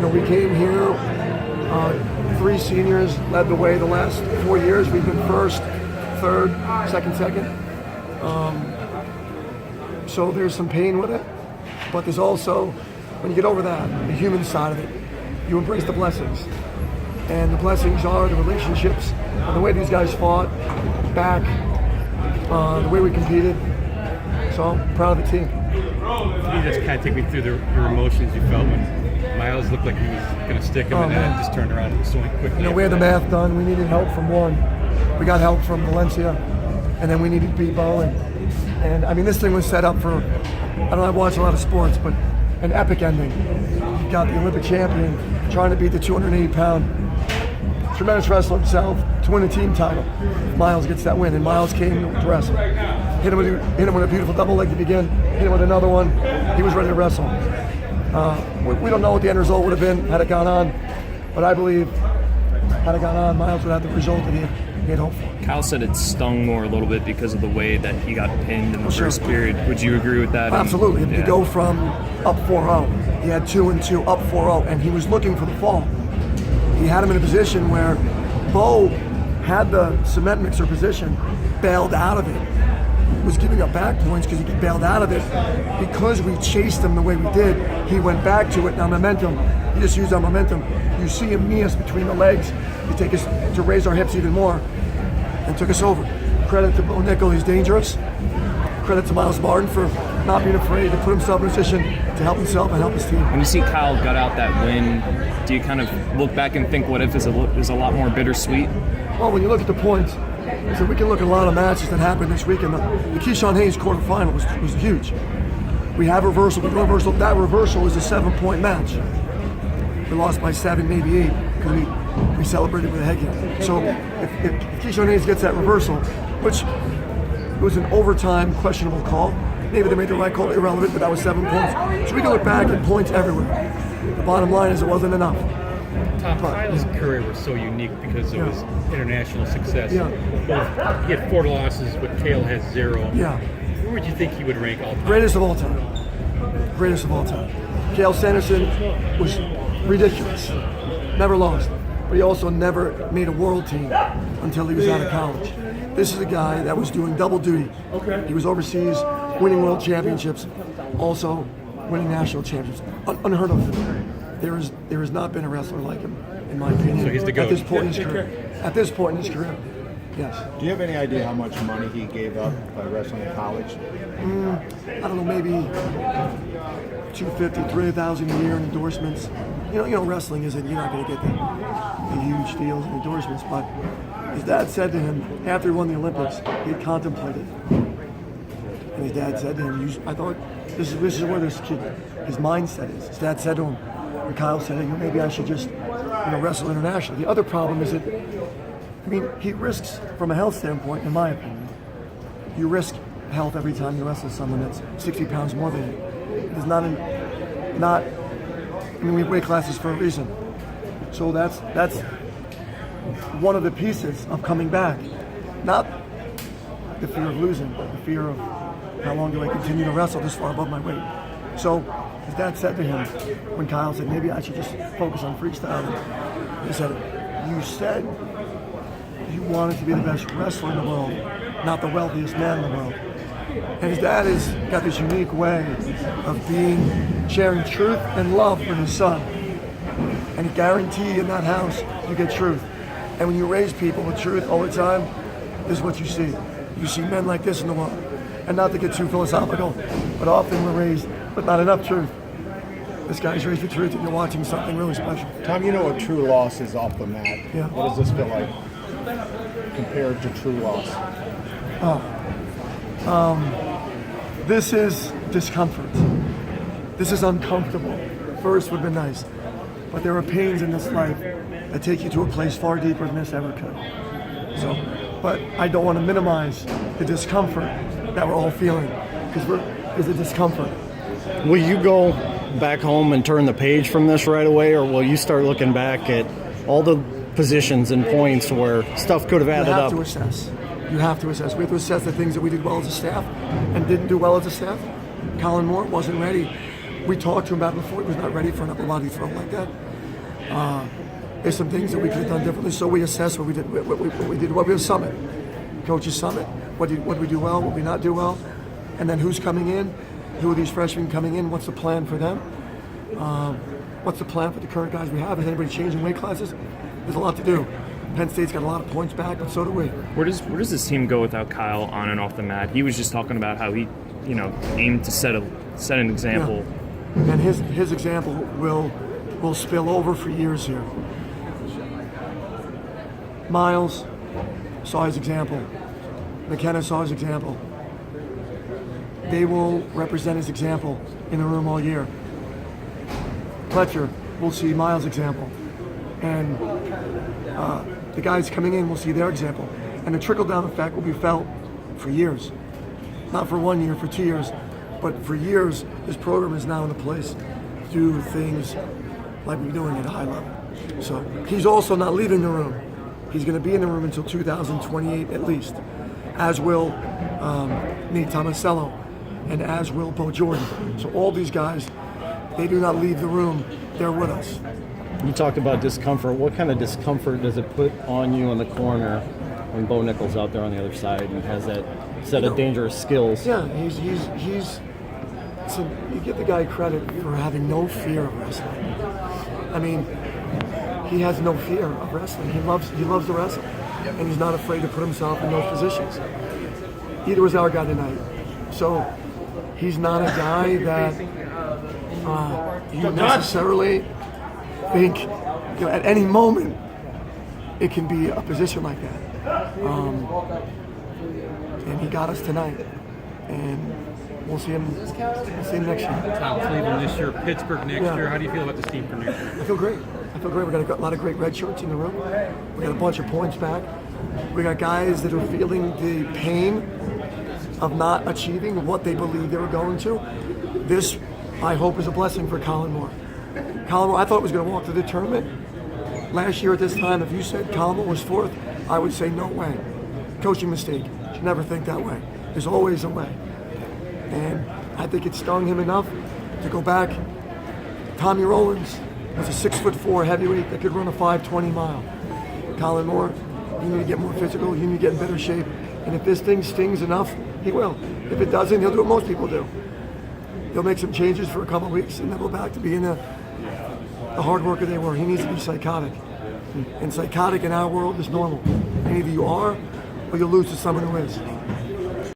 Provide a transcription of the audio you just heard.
we came here, 3 seniors led the way the last 4 years. We've been first, third, second. So there's some pain with it, but there's also, when you get over that, the human side of it, you embrace the blessings. And the blessings are the relationships, and the way these guys fought back, the way we competed. So I'm proud of the team. Can you just kind of take me through your emotions you felt when Miles looked like he was going to stick him and then it just turned around and so quickly? We had the math done. We needed help from one. We got help from Valencia, and then we needed Bebo. And I mean, this thing was set up for, I've watched a lot of sports, but an epic ending. You got the Olympic champion trying to beat the 280-pound tremendous wrestler himself to win the team title. Miles gets that win, and Miles came to wrestle. Hit him with a beautiful double leg to begin, hit him with another one. He was ready to wrestle. We don't know what the end result would have been had it gone on, but I believe had it gone on, Miles would have the result that he had hoped for. Kyle said it stung more a little bit because of the way that he got pinned in the first period. Would you agree with that? Absolutely. You go from up 4-0, he had 2-2, up 4-0, and he was looking for the fall. He had him in a position where Bo had the cement mixer position, bailed out of it. Was giving up back points because he bailed out of it. Because we chased him the way we did, he went back to it. Now momentum, he just used our momentum. You see him knee us between the legs. He take us to raise our hips even more and took us over. Credit to Bo Nickel, he's dangerous. Credit to Miles Martin for not being afraid to put himself in a position to help himself and help his team. When you see Kyle gut out that win, do you kind of look back and think what if is a lot more bittersweet? Well, when you look at the points, so we can look at a lot of matches that happened this weekend. The Keyshawn Hayes quarterfinal was huge. We have reversal. That reversal is a 7-point match. We lost by 7, maybe 8, because we celebrated with a headgear. So if Keyshawn Hayes gets that reversal, which was an overtime questionable call, maybe they made the right call, irrelevant, but that was 7 points. So we can look back at points everywhere. The bottom line is it wasn't enough. Tom, Kyle's career was so unique because of his international success. Yeah. He had 4 losses, but Kale has 0. Yeah. Where would you think he would rank all time? Greatest of all time. Greatest of all time. Kale Sanderson was ridiculous. Never lost. But he also never made a world team until he was out of college. This is a guy that was doing double duty. He was overseas winning world championships, also winning national championships. Unheard of. There has not been a wrestler like him, in my opinion. So he's the GOAT. At this point in his career. At this point in his career, yes. Do you have any idea how much money he gave up by wrestling in college? I don't know, maybe $250,000, $300,000 a year in endorsements. You know, wrestling isn't. You're not going to get the huge deals and endorsements. But his dad said to him after he won the Olympics, he had contemplated, and his dad said to him, "I thought this is where this kid, his mindset is." His dad said to him, and Kyle said, "Maybe I should just, wrestle internationally." The other problem is that, he risks from a health standpoint, in my opinion. You risk health every time you wrestle someone that's 60 pounds more than you. It's we have weight classes for a reason. So that's one of the pieces of coming back. Not the fear of losing, but the fear of how long do I continue to wrestle this far above my weight. So his dad said to him, when Kyle said, maybe I should just focus on freestyle, he said, "You said you wanted to be the best wrestler in the world, not the wealthiest man in the world." And his dad has got this unique way of sharing truth and love with his son. And he guaranteed in that house you get truth. And when you raise people with truth all the time, this is what you see. You see men like this in the world. And not to get too philosophical, but often we're raised with not enough truth. This guy's raised with truth and you're watching something really special. Tom, you know what true loss is off the mat. Yeah. What does this feel like compared to true loss? This is discomfort. This is uncomfortable. First would have been nice. But there are pains in this life that take you to a place far deeper than this ever could. But I don't want to minimize the discomfort that we're all feeling, because there's a discomfort. Will you go back home and turn the page from this right away, or will you start looking back at all the positions and points where stuff could have added up? You have to assess. We have to assess the things that we did well as a staff and didn't do well as a staff. Colin Moore wasn't ready. We talked to him about it before. He was not ready for an upper body throw like that. There's some things that we could have done differently. So we assess what we did. What we did summit, coaches summit. What did we do well? What did we not do well? And then who's coming in? Who are these freshmen coming in? What's the plan for them? What's the plan for the current guys we have? Is anybody changing weight classes? There's a lot to do. Penn State's got a lot of points back, but so do we. Where does this team go without Kyle on and off the mat? He was just talking about how he, aimed to set an example. Yeah. And his example will spill over for years here. Miles saw his example. McKenna saw his example. They will represent his example in the room all year. Fletcher will see Miles' example. And the guys coming in will see their example. And the trickle-down effect will be felt for years. Not for 1 year, for 2 years, but for years, this program is now in a place to do things like we're doing at a high level. So he's also not leaving the room. He's going to be in the room until 2028 at least, as will Nate Tomasello, and as will Bo Jordan. So all these guys, they do not leave the room. They're with us. You talked about discomfort. What kind of discomfort does it put on you in the corner when Bo Nickel's out there on the other side and has that set of dangerous skills? Yeah, he's. So you give the guy credit for having no fear of wrestling. I mean, he has no fear of wrestling. He loves to wrestle, and he's not afraid to put himself in those positions. Either was our guy tonight. So he's not a guy that you necessarily think at any moment it can be a position like that. And he got us tonight, and we'll see him next year. Tom Cleveland this year, Pittsburgh next year. How do you feel about this team for next year? I feel great. We got a lot of great red shirts in the room. We got a bunch of points back. We got guys that are feeling the pain of not achieving what they believe they were going to. This, I hope, is a blessing for Colin Moore. Colin Moore, I thought was going to walk to the tournament. Last year at this time, if you said Colin Moore was fourth, I would say no way. Coaching mistake. You should never think that way. There's always a way. And I think it stung him enough to go back. Tommy Rowlands was a 6'4" heavyweight that could run a 5:20 mile. Colin Moore, you need to get more physical. You need to get in better shape. And if this thing stings enough, he will. If it doesn't, he'll do what most people do. He'll make some changes for a couple of weeks and then go back to being the hard worker they were. He needs to be psychotic. And psychotic in our world is normal. And either you are or you'll lose to someone who is.